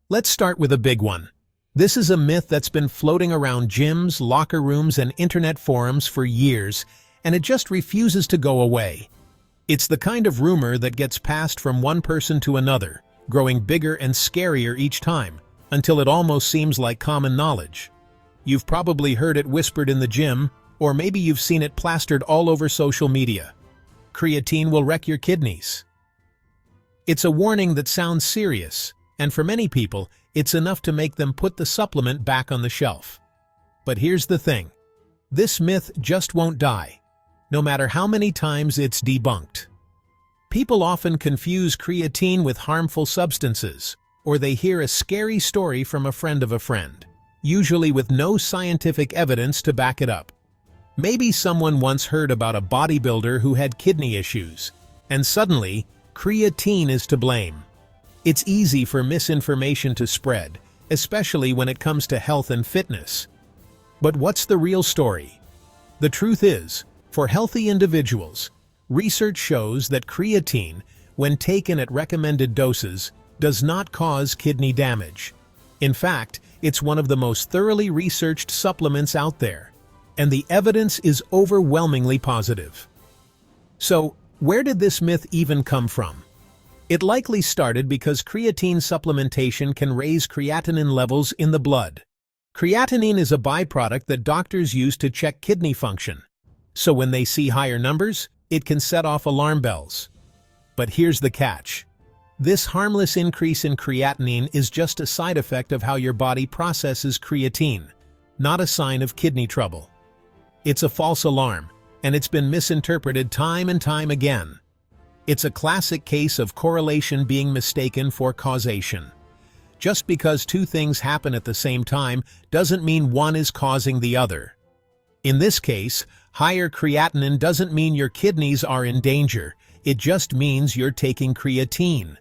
Let's start with a big one. This is a myth that's been floating around gyms, locker rooms, and internet forums for years, and it just refuses to go away. It's the kind of rumor that gets passed from one person to another, growing bigger and scarier each time, until it almost seems like common knowledge. You've probably heard it whispered in the gym, or maybe you've seen it plastered all over social media. Creatine will wreck your kidneys. It's a warning that sounds serious, and for many people, it's enough to make them put the supplement back on the shelf. But here's the thing. This myth just won't die, no matter how many times it's debunked. People often confuse creatine with harmful substances, or they hear a scary story from a friend of a friend, usually with no scientific evidence to back it up. Maybe someone once heard about a bodybuilder who had kidney issues, and suddenly, creatine is to blame. It's easy for misinformation to spread, especially when it comes to health and fitness. But what's the real story? The truth is, for healthy individuals, research shows that creatine, when taken at recommended doses, does not cause kidney damage. In fact, it's one of the most thoroughly researched supplements out there, and the evidence is overwhelmingly positive. So, where did this myth even come from? It likely started because creatine supplementation can raise creatinine levels in the blood. Creatinine is a byproduct that doctors use to check kidney function. So when they see higher numbers, it can set off alarm bells. But here's the catch. This harmless increase in creatinine is just a side effect of how your body processes creatine, not a sign of kidney trouble. It's a false alarm, and it's been misinterpreted time and time again. It's a classic case of correlation being mistaken for causation. Just because two things happen at the same time doesn't mean one is causing the other. In this case, higher creatinine doesn't mean your kidneys are in danger, it just means you're taking creatine.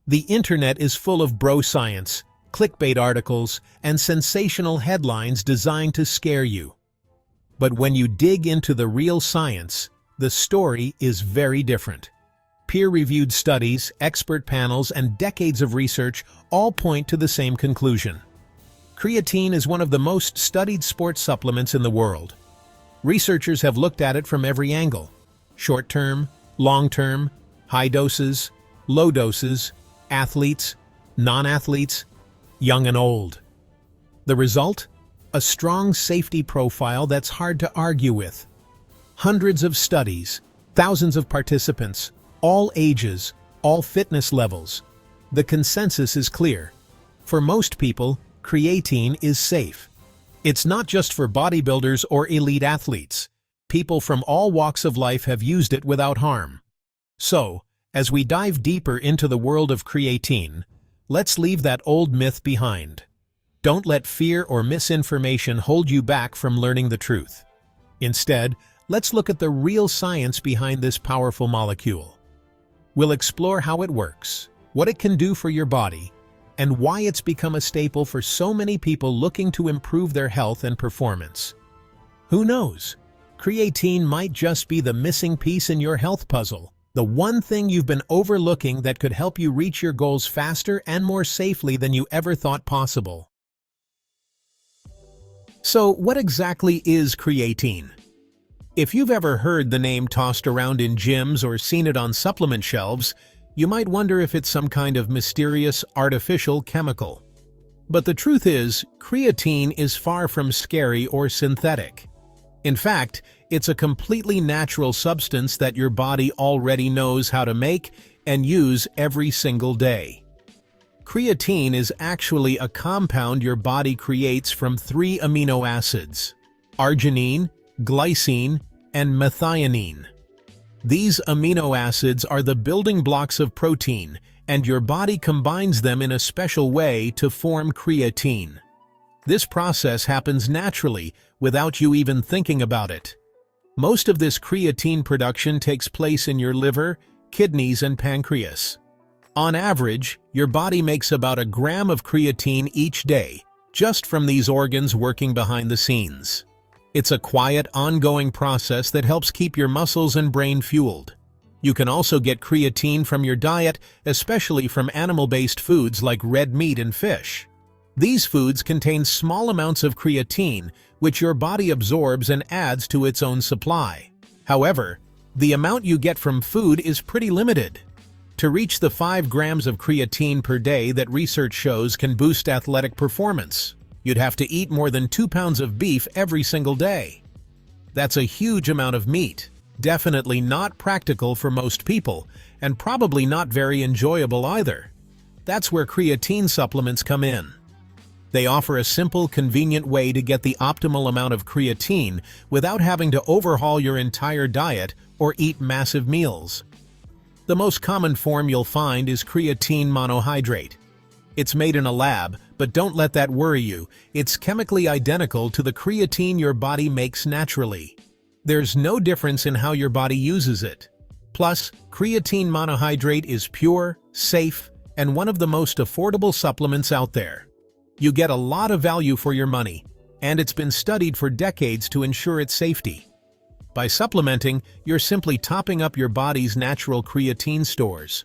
The internet is full of bro science, clickbait articles, and sensational headlines designed to scare you. But when you dig into the real science, the story is very different. Peer-reviewed studies, expert panels, and decades of research all point to the same conclusion. Creatine is one of the most studied sports supplements in the world. Researchers have looked at it from every angle: short-term, long-term, high doses, low doses, athletes, non-athletes, young and old. The result? A strong safety profile that's hard to argue with. Hundreds of studies, thousands of participants, all ages, all fitness levels. The consensus is clear. For most people, creatine is safe. It's not just for bodybuilders or elite athletes. People from all walks of life have used it without harm. So, as we dive deeper into the world of creatine, let's leave that old myth behind. Don't let fear or misinformation hold you back from learning the truth. Instead, let's look at the real science behind this powerful molecule. We'll explore how it works, what it can do for your body, and why it's become a staple for so many people looking to improve their health and performance. Who knows? Creatine might just be the missing piece in your health puzzle, the one thing you've been overlooking that could help you reach your goals faster and more safely than you ever thought possible. So, what exactly is creatine? If you've ever heard the name tossed around in gyms or seen it on supplement shelves, you might wonder if it's some kind of mysterious, artificial chemical. But the truth is, creatine is far from scary or synthetic. In fact, it's a completely natural substance that your body already knows how to make and use every single day. Creatine is actually a compound your body creates from 3 amino acids: arginine, glycine, and methionine. These amino acids are the building blocks of protein, and your body combines them in a special way to form creatine. This process happens naturally, without you even thinking about it. Most of this creatine production takes place in your liver, kidneys, and pancreas. On average, your body makes about a gram of creatine each day, just from these organs working behind the scenes. It's a quiet, ongoing process that helps keep your muscles and brain fueled. You can also get creatine from your diet, especially from animal-based foods like red meat and fish. These foods contain small amounts of creatine, which your body absorbs and adds to its own supply. However, the amount you get from food is pretty limited. To reach the 5 grams of creatine per day that research shows can boost athletic performance, you'd have to eat more than 2 pounds of beef every single day. That's a huge amount of meat, definitely not practical for most people, and probably not very enjoyable either. That's where creatine supplements come in. They offer a simple, convenient way to get the optimal amount of creatine without having to overhaul your entire diet or eat massive meals. The most common form you'll find is creatine monohydrate. It's made in a lab, but don't let that worry you. It's chemically identical to the creatine your body makes naturally. There's no difference in how your body uses it. Plus, creatine monohydrate is pure, safe, and one of the most affordable supplements out there. You get a lot of value for your money, and it's been studied for decades to ensure its safety. By supplementing, you're simply topping up your body's natural creatine stores.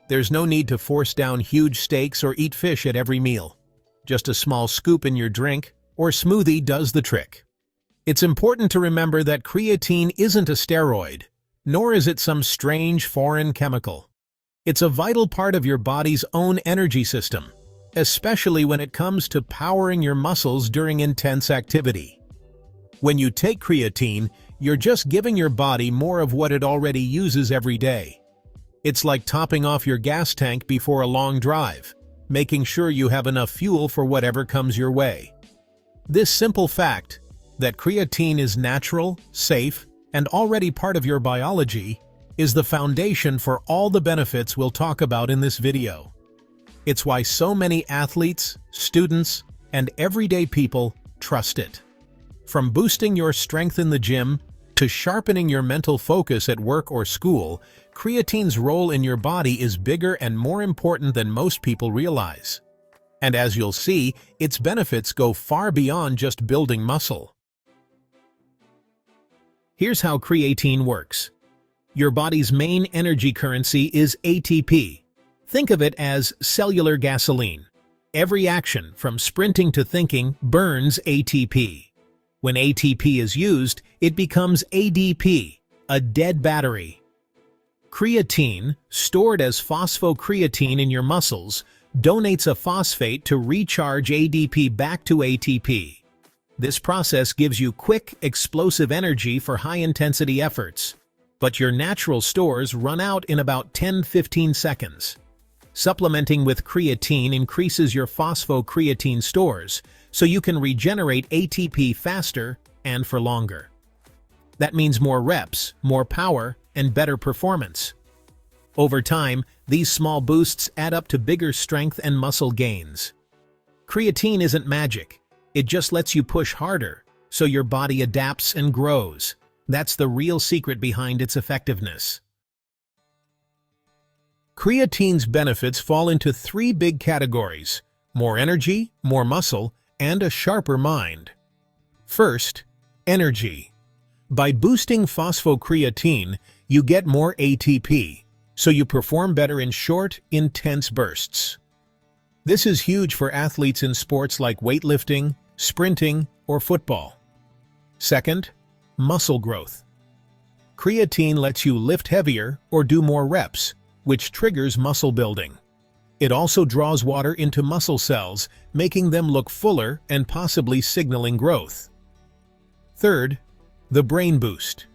There's no need to force down huge steaks or eat fish at every meal. Just a small scoop in your drink or smoothie does the trick. It's important to remember that creatine isn't a steroid, nor is it some strange foreign chemical. It's a vital part of your body's own energy system, especially when it comes to powering your muscles during intense activity. When you take creatine, you're just giving your body more of what it already uses every day. It's like topping off your gas tank before a long drive, making sure you have enough fuel for whatever comes your way. This simple fact, that creatine is natural, safe, and already part of your biology, is the foundation for all the benefits we'll talk about in this video. It's why so many athletes, students, and everyday people trust it. From boosting your strength in the gym to sharpening your mental focus at work or school, creatine's role in your body is bigger and more important than most people realize. And as you'll see, its benefits go far beyond just building muscle. Here's how creatine works. Your body's main energy currency is ATP. Think of it as cellular gasoline. Every action, from sprinting to thinking, burns ATP. When ATP is used, it becomes ADP, a dead battery. Creatine, stored as phosphocreatine in your muscles, donates a phosphate to recharge ADP back to ATP. This process gives you quick, explosive energy for high-intensity efforts, but your natural stores run out in about 10-15 seconds. Supplementing with creatine increases your phosphocreatine stores, so you can regenerate ATP faster and for longer. That means more reps, more power, and better performance. Over time, these small boosts add up to bigger strength and muscle gains. Creatine isn't magic. It just lets you push harder, so your body adapts and grows. That's the real secret behind its effectiveness. Creatine's benefits fall into 3 big categories: more energy, more muscle, and a sharper mind. First, energy. By boosting phosphocreatine, you get more ATP, so you perform better in short, intense bursts. This is huge for athletes in sports like weightlifting, sprinting, or football. Second, muscle growth. Creatine lets you lift heavier or do more reps, which triggers muscle building. It also draws water into muscle cells, making them look fuller and possibly signaling growth. Third, the brain boost.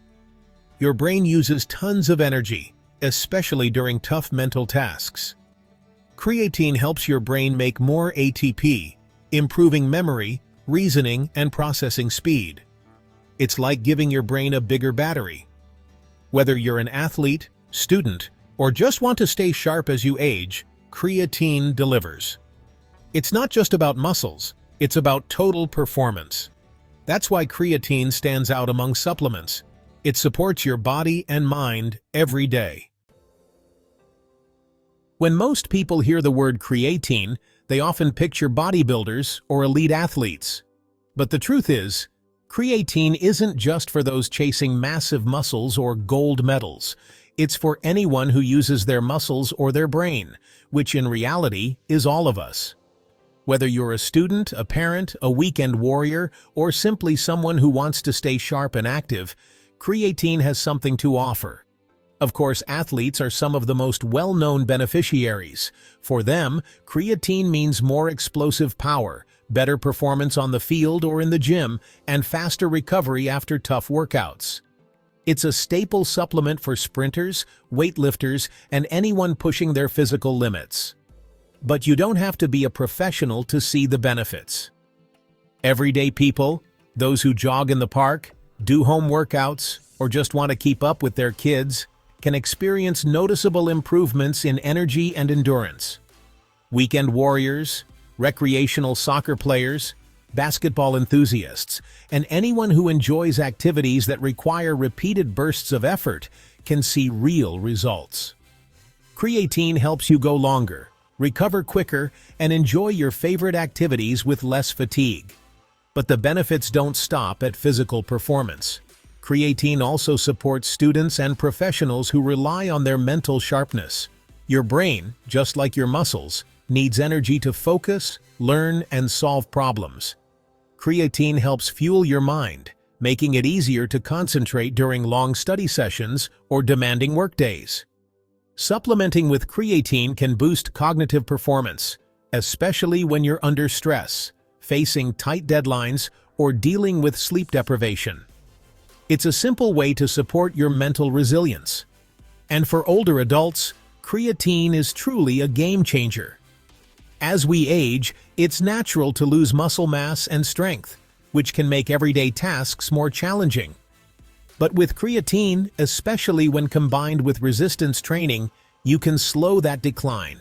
Your brain uses tons of energy, especially during tough mental tasks. Creatine helps your brain make more ATP, improving memory, reasoning, and processing speed. It's like giving your brain a bigger battery. Whether you're an athlete, student, or just want to stay sharp as you age, creatine delivers. It's not just about muscles, it's about total performance. That's why creatine stands out among supplements. It supports your body and mind every day. When most people hear the word creatine, they often picture bodybuilders or elite athletes. But the truth is, creatine isn't just for those chasing massive muscles or gold medals. It's for anyone who uses their muscles or their brain, which in reality is all of us. Whether you're a student, a parent, a weekend warrior, or simply someone who wants to stay sharp and active, creatine has something to offer. Of course, athletes are some of the most well-known beneficiaries. For them, creatine means more explosive power, better performance on the field or in the gym, and faster recovery after tough workouts. It's a staple supplement for sprinters, weightlifters, and anyone pushing their physical limits. But you don't have to be a professional to see the benefits. Everyday people, those who jog in the park, do home workouts, or just want to keep up with their kids, can experience noticeable improvements in energy and endurance. Weekend warriors, recreational soccer players, basketball enthusiasts, and anyone who enjoys activities that require repeated bursts of effort can see real results. Creatine helps you go longer, recover quicker, and enjoy your favorite activities with less fatigue. But the benefits don't stop at physical performance. Creatine also supports students and professionals who rely on their mental sharpness. Your brain, just like your muscles, needs energy to focus, learn, and solve problems. Creatine helps fuel your mind, making it easier to concentrate during long study sessions or demanding workdays. Supplementing with creatine can boost cognitive performance, especially when you're under stress, facing tight deadlines, or dealing with sleep deprivation. It's a simple way to support your mental resilience. And for older adults, creatine is truly a game changer. As we age, it's natural to lose muscle mass and strength, which can make everyday tasks more challenging. But with creatine, especially when combined with resistance training, you can slow that decline.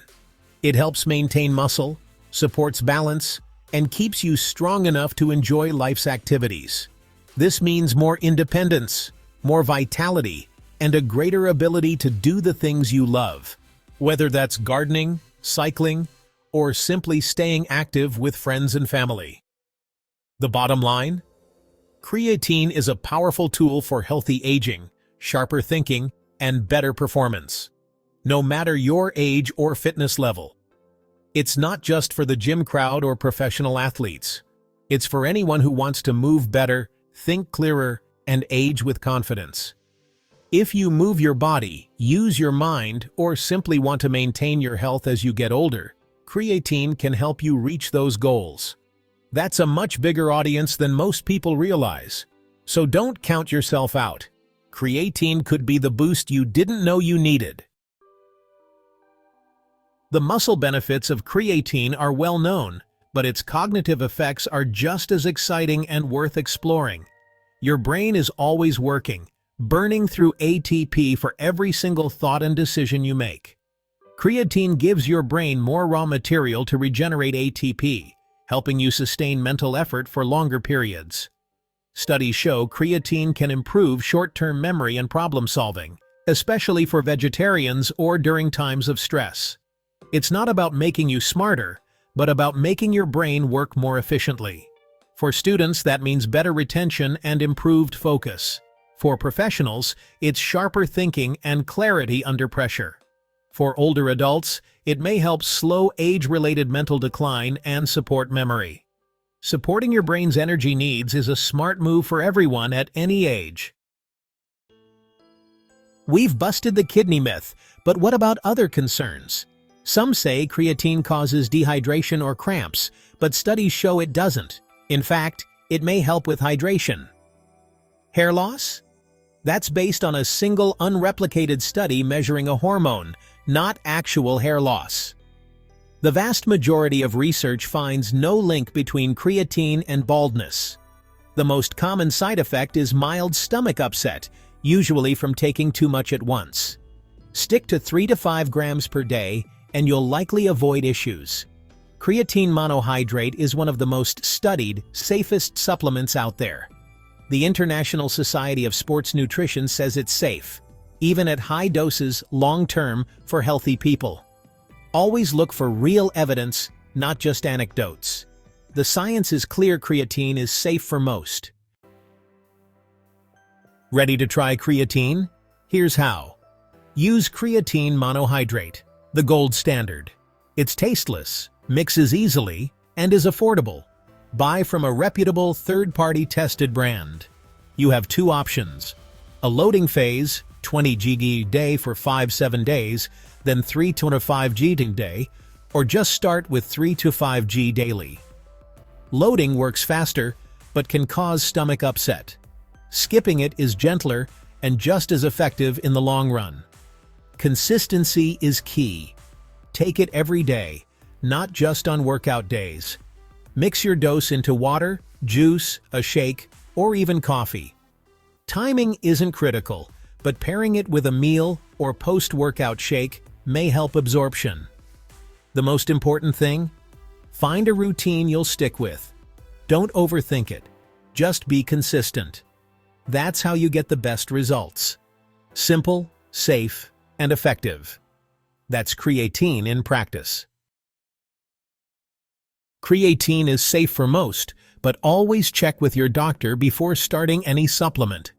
It helps maintain muscle, supports balance, and keeps you strong enough to enjoy life's activities. This means more independence, more vitality, and a greater ability to do the things you love, whether that's gardening, cycling, or simply staying active with friends and family. The bottom line? Creatine is a powerful tool for healthy aging, sharper thinking, and better performance. No matter your age or fitness level. It's not just for the gym crowd or professional athletes. It's for anyone who wants to move better, think clearer, and age with confidence. If you move your body, use your mind, or simply want to maintain your health as you get older, creatine can help you reach those goals. That's a much bigger audience than most people realize. So don't count yourself out. Creatine could be the boost you didn't know you needed. The muscle benefits of creatine are well known, but its cognitive effects are just as exciting and worth exploring. Your brain is always working, burning through ATP for every single thought and decision you make. Creatine gives your brain more raw material to regenerate ATP, helping you sustain mental effort for longer periods. Studies show creatine can improve short-term memory and problem-solving, especially for vegetarians or during times of stress. It's not about making you smarter, but about making your brain work more efficiently. For students, that means better retention and improved focus. For professionals, it's sharper thinking and clarity under pressure. For older adults, it may help slow age-related mental decline and support memory. Supporting your brain's energy needs is a smart move for everyone at any age. We've busted the kidney myth, but what about other concerns? Some say creatine causes dehydration or cramps, but studies show it doesn't. In fact, it may help with hydration. Hair loss? That's based on a single unreplicated study measuring a hormone, not actual hair loss. The vast majority of research finds no link between creatine and baldness. The most common side effect is mild stomach upset, usually from taking too much at once. Stick to 3 to 5 grams per day, and you'll likely avoid issues. Creatine monohydrate is one of the most studied, safest supplements out there. The International Society of Sports Nutrition says it's safe, even at high doses long-term for healthy people. Always look for real evidence, not just anecdotes. The science is clear creatine is safe for most. Ready to try creatine? Here's how. Use creatine monohydrate, the gold standard. It's tasteless, mixes easily, and is affordable. Buy from a reputable third-party tested brand. You have two options: a loading phase, 20 g a day for 5-7 days, then 3 to 5 g a day, or just start with 3 to 5 g daily. Loading works faster, but can cause stomach upset. Skipping it is gentler and just as effective in the long run. Consistency is key. Take it every day, not just on workout days. Mix your dose into water, juice, a shake, or even coffee. Timing isn't critical, but pairing it with a meal or post-workout shake may help absorption. The most important thing? Find a routine you'll stick with. Don't overthink it. Just be consistent. That's how you get the best results. Simple, safe, and effective. That's creatine in practice. Creatine is safe for most, but always check with your doctor before starting any supplement.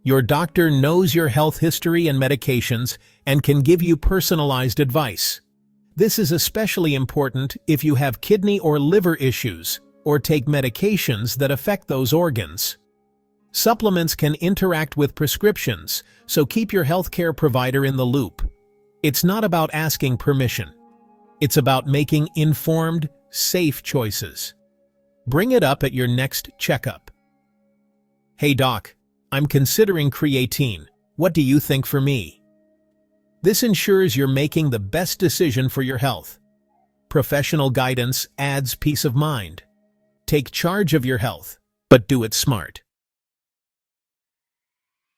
Your doctor knows your health history and medications and can give you personalized advice. This is especially important if you have kidney or liver issues or take medications that affect those organs. Supplements can interact with prescriptions, so keep your healthcare provider in the loop. It's not about asking permission. It's about making informed, safe choices. Bring it up at your next checkup. Hey doc, I'm considering creatine. What do you think for me? This ensures you're making the best decision for your health. Professional guidance adds peace of mind. Take charge of your health, but do it smart.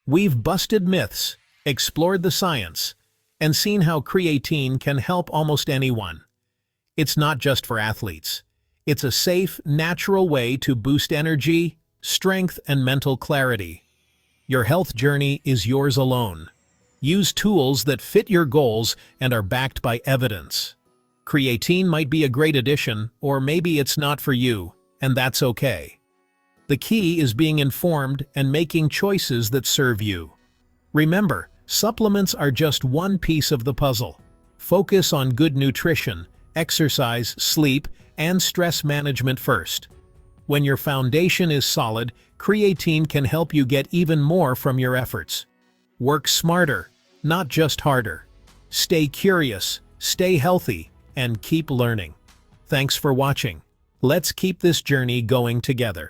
We've busted myths, explored the science, and seen how creatine can help almost anyone. It's not just for athletes. It's a safe, natural way to boost energy, strength, and mental clarity. Your health journey is yours alone. Use tools that fit your goals and are backed by evidence. Creatine might be a great addition, or maybe it's not for you, and that's okay. The key is being informed and making choices that serve you. Remember, supplements are just one piece of the puzzle. Focus on good nutrition, exercise, sleep, and stress management first. When your foundation is solid, creatine can help you get even more from your efforts. Work smarter, not just harder. Stay curious, stay healthy, and keep learning. Thanks for watching. Let's keep this journey going together.